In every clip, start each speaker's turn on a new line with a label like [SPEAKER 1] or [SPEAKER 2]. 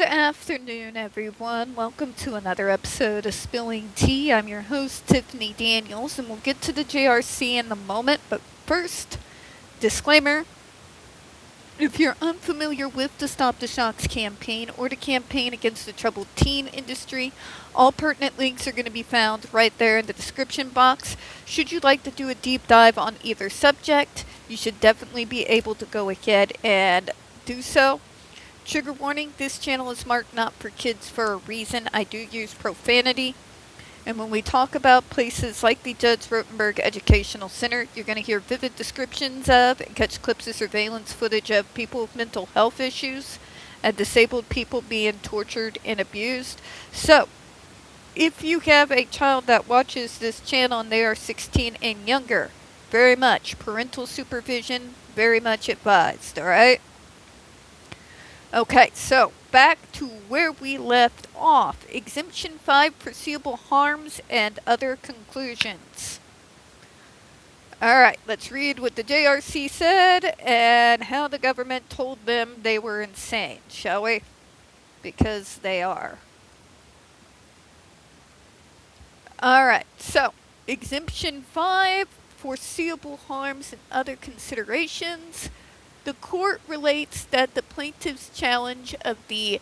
[SPEAKER 1] afternoon, everyone. Welcome to another episode of Spilling Tea. I'm your host, Tiffany Daniels, and we'll get to the JRC in a moment. But first, disclaimer. If you're unfamiliar with the Stop the Shocks campaign or the campaign against the troubled teen industry, all pertinent links are going to be found right there in the description box. Should you like to do a deep dive on either subject, you should definitely be able to go ahead and do so. Trigger warning, this channel is marked not for kids for a reason. I do use profanity. And when we talk about places like the Judge Rotenberg Educational Center, you're going to hear vivid descriptions of and catch clips of surveillance footage of people with mental health issues and disabled people being tortured and abused. So, if you have a child that watches this channel and they are 16 and younger, very much parental supervision, very much advised, alright? Okay, so back to where we left off. Exemption 5, foreseeable harms and other conclusions. Alright, let's read what the JRC said and how the government told them they were insane, shall we? Because they are. Alright, so Exemption 5, foreseeable harms and other considerations. The court relates that the plaintiff's challenge of the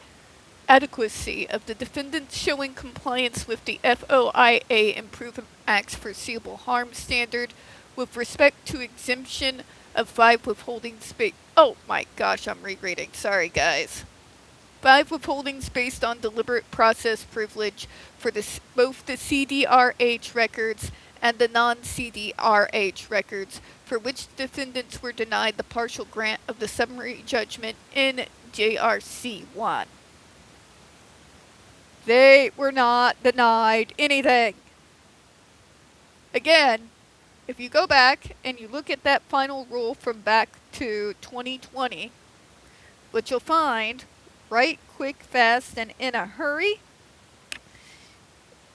[SPEAKER 1] adequacy of the defendants showing compliance with the FOIA Improvement Act's foreseeable harm standard with respect to exemption of 5 withholdings oh my gosh, I'm rereading. Sorry, guys. 5 withholdings based on deliberate process privilege for both the CDRH records and the non-CDRH records, for which defendants were denied the partial grant of the summary judgment in JRC 1. They were not denied anything. Again, if you go back and you look at that final rule from back to 2020, what you'll find, right, quick, fast, and in a hurry,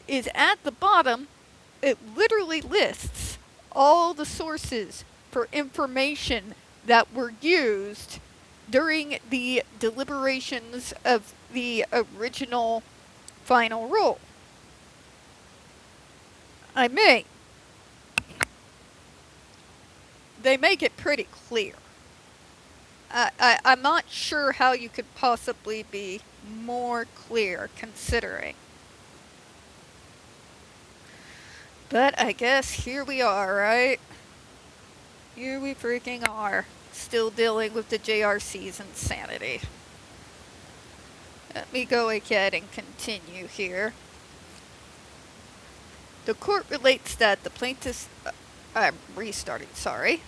[SPEAKER 1] is at the bottom, it literally lists all the sources for information that were used during the deliberations of the original final rule. I mean, they make it pretty clear. I'm not sure how you could possibly be more clear considering. But I guess here we are, right? Here we freaking are, still dealing with the JRC's insanity. Let me go ahead and continue here. The court relates that the plaintiffs... I'm restarting, sorry.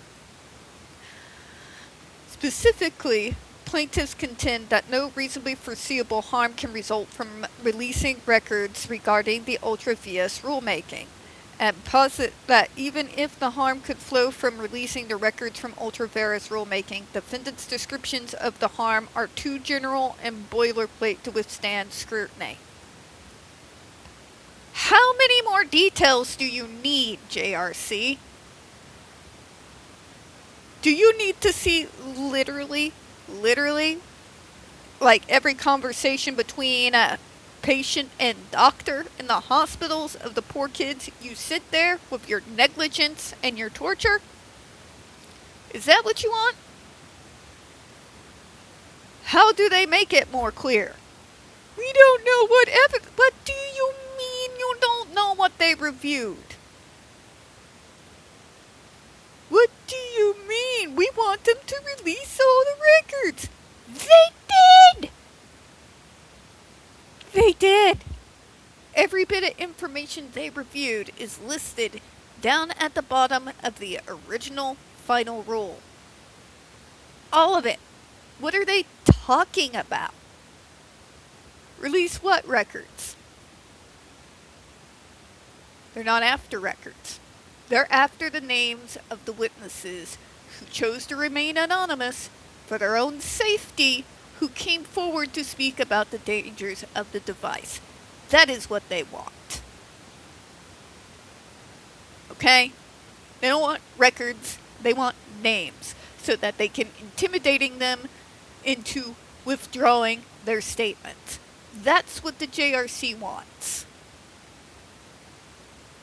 [SPEAKER 1] Specifically, plaintiffs contend that no reasonably foreseeable harm can result from releasing records regarding the ultra-vires rulemaking, and posit that even if the harm could flow from releasing the records from ultra-vires rulemaking, defendants' descriptions of the harm are too general and boilerplate to withstand scrutiny. How many more details do you need, JRC? Do you need to see literally, like every conversation between a patient and doctor in the hospitals of the poor kids you sit there with your negligence and your torture? Is that what you want? How do they make it more clear? We don't know what do you mean you don't know what they reviewed? What do you mean? We want them to release all the records. They did! They did! Every bit of information they reviewed is listed down at the bottom of the original final rule. All of it. What are they talking about? Release what records? They're not after records. They're after the names of the witnesses who chose to remain anonymous for their own safety, who came forward to speak about the dangers of the device. That is what they want. Okay? They don't want records, they want names, so that they can intimidating them into withdrawing their statement. That's what the JRC wants.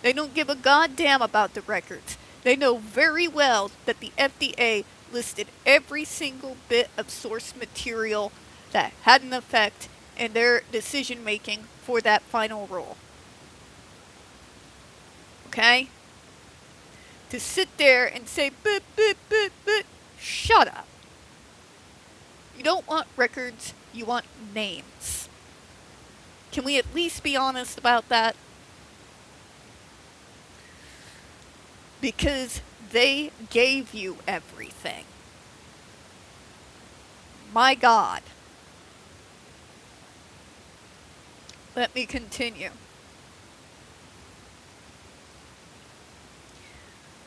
[SPEAKER 1] They don't give a goddamn about the records. They know very well that the FDA listed every single bit of source material that had an effect in their decision making for that final rule. Okay? To sit there and say, but, shut up. You don't want records, you want names. Can we at least be honest about that? Because they gave you everything. My God. Let me continue.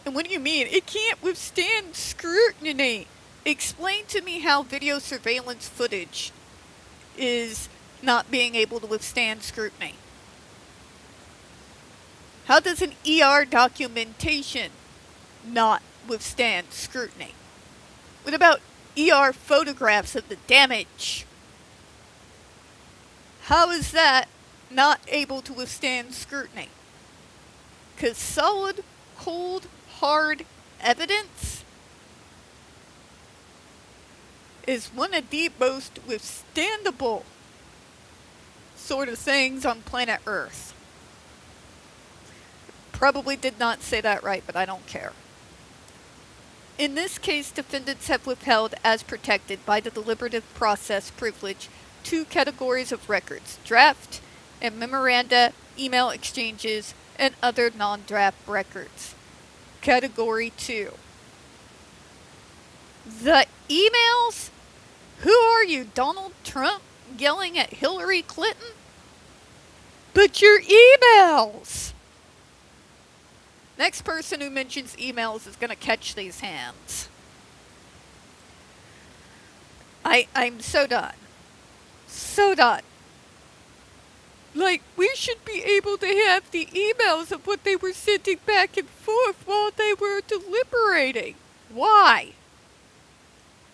[SPEAKER 1] And what do you mean? It can't withstand scrutiny. Explain to me how video surveillance footage is not being able to withstand scrutiny. How does an ER documentation not withstand scrutiny? What about ER photographs of the damage? How is that not able to withstand scrutiny? Because solid, cold, hard evidence is one of the most withstandable sort of things on planet Earth. Probably did not say that right, but I don't care. In this case, defendants have withheld as protected by the deliberative process privilege 2 categories of records: draft and memoranda, email exchanges, and other non-draft records. Category 2. The emails? Who are you, Donald Trump, yelling at Hillary Clinton? But your emails! Next person who mentions emails is going to catch these hands. I'm so done. So done. Like, we should be able to have the emails of what they were sending back and forth while they were deliberating. Why?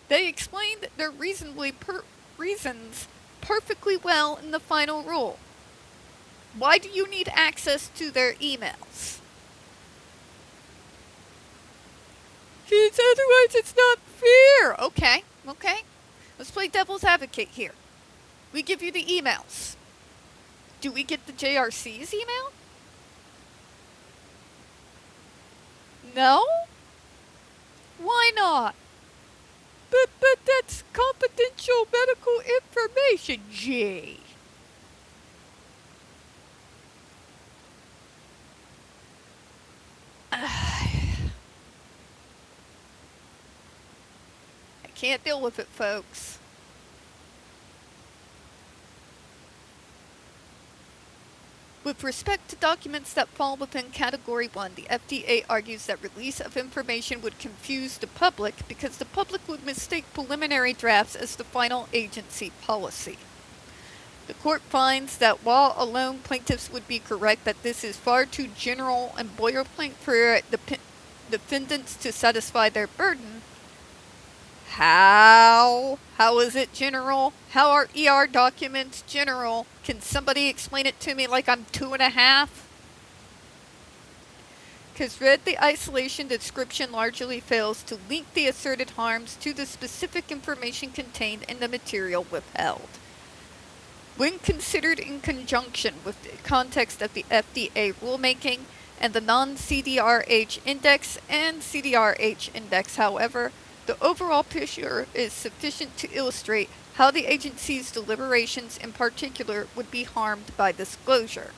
[SPEAKER 1] They explained their reasons perfectly well in the final rule. Why do you need access to their emails? Because otherwise it's not fair. Okay. Let's play devil's advocate here. We give you the emails. Do we get the JRC's email? No? Why not? But that's confidential medical information, Gee. Can't deal with it, folks. With respect to documents that fall within Category 1, the FDA argues that release of information would confuse the public because the public would mistake preliminary drafts as the final agency policy. The court finds that while alone plaintiffs would be correct that this is far too general and boilerplate for defendants to satisfy their burden. How is it general? How are ER documents general? Can somebody explain it to me like I'm 2.5? Because read the isolation description largely fails to link the asserted harms to the specific information contained in the material withheld. When considered in conjunction with the context of the FDA rulemaking and the non-CDRH index and CDRH index, however, the overall picture is sufficient to illustrate how the agency's deliberations in particular would be harmed by disclosure.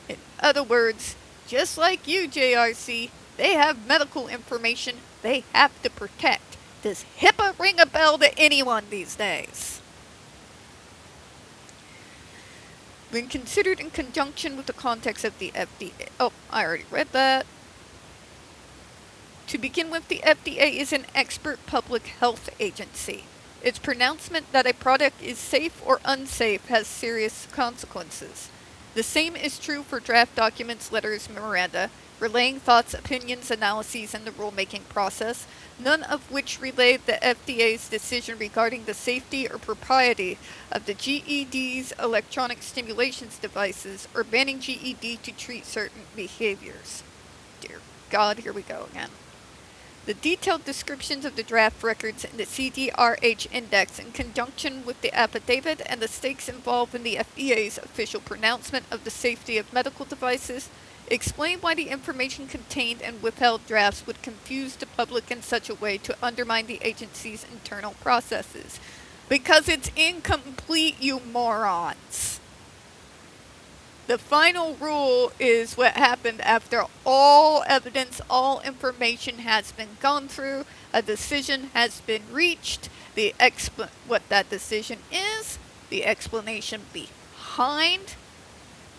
[SPEAKER 1] In other words, just like you, JRC, they have medical information they have to protect. Does HIPAA ring a bell to anyone these days? When considered in conjunction with the context of the FDA... Oh, I already read that. To begin with, the FDA is an expert public health agency. Its pronouncement that a product is safe or unsafe has serious consequences. The same is true for draft documents, letters, memoranda, relaying thoughts, opinions, analyses in the rulemaking process, none of which relayed the FDA's decision regarding the safety or propriety of the GED's electronic stimulations devices or banning GED to treat certain behaviors. Dear God, here we go again. The detailed descriptions of the draft records in the CDRH index in conjunction with the affidavit and the stakes involved in the FDA's official pronouncement of the safety of medical devices explain why the information contained in withheld drafts would confuse the public in such a way to undermine the agency's internal processes. Because it's incomplete, you morons. The final rule is what happened after all evidence, all information has been gone through, a decision has been reached, what that decision is, the explanation behind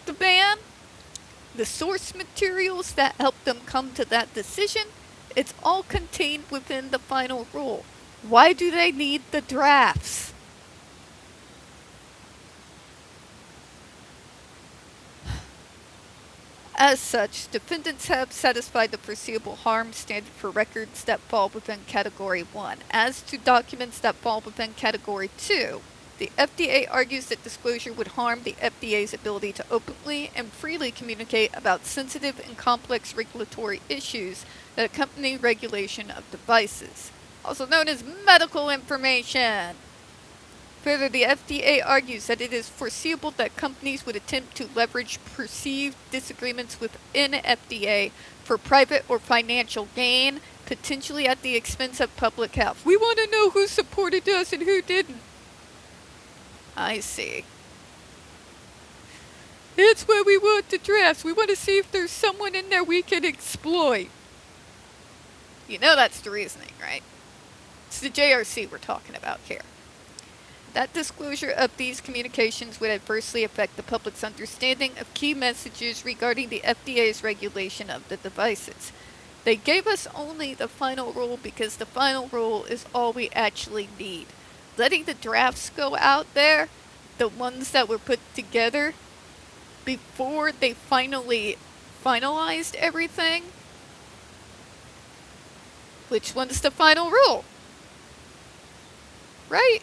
[SPEAKER 1] the ban, the source materials that helped them come to that decision, it's all contained within the final rule. Why do they need the drafts? As such, defendants have satisfied the foreseeable harm standard for records that fall within Category 1. As to documents that fall within Category 2, the FDA argues that disclosure would harm the FDA's ability to openly and freely communicate about sensitive and complex regulatory issues that accompany regulation of devices, also known as medical information. Further, the FDA argues that it is foreseeable that companies would attempt to leverage perceived disagreements within FDA for private or financial gain, potentially at the expense of public health. We want to know who supported us and who didn't. I see. That's why we want the drafts. We want to see if there's someone in there we can exploit. You know that's the reasoning, right? It's the JRC we're talking about here. That disclosure of these communications would adversely affect the public's understanding of key messages regarding the FDA's regulation of the devices. They gave us only the final rule because the final rule is all we actually need. Letting the drafts go out there, the ones that were put together before they finally finalized everything, which one's the final rule? Right?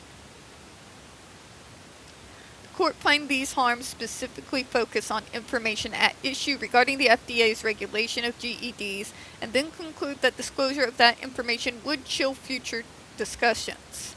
[SPEAKER 1] Court find these harms specifically focus on information at issue regarding the FDA's regulation of GEDs, and then conclude that disclosure of that information would chill future discussions.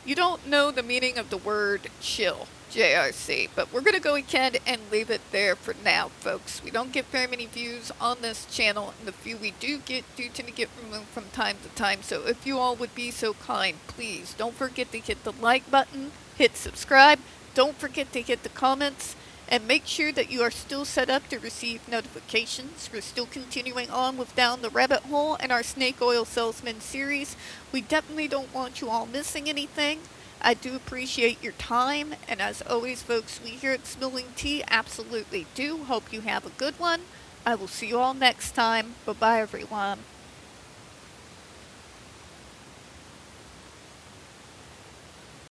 [SPEAKER 1] You don't know the meaning of the word chill, JRC, but we're going to go ahead and leave it there for now, folks. We don't get very many views on this channel, and the few we do tend to get removed from time to time, so if you all would be so kind, please don't forget to hit the like button, hit subscribe, don't forget to hit the comments, and make sure that you are still set up to receive notifications. We're still continuing on with Down the Rabbit Hole and our Snake Oil Salesman series. We definitely don't want you all missing anything. I do appreciate your time, and as always, folks, we here at Spilling Tea absolutely do. Hope you have a good one. I will see you all next time. Bye-bye, everyone.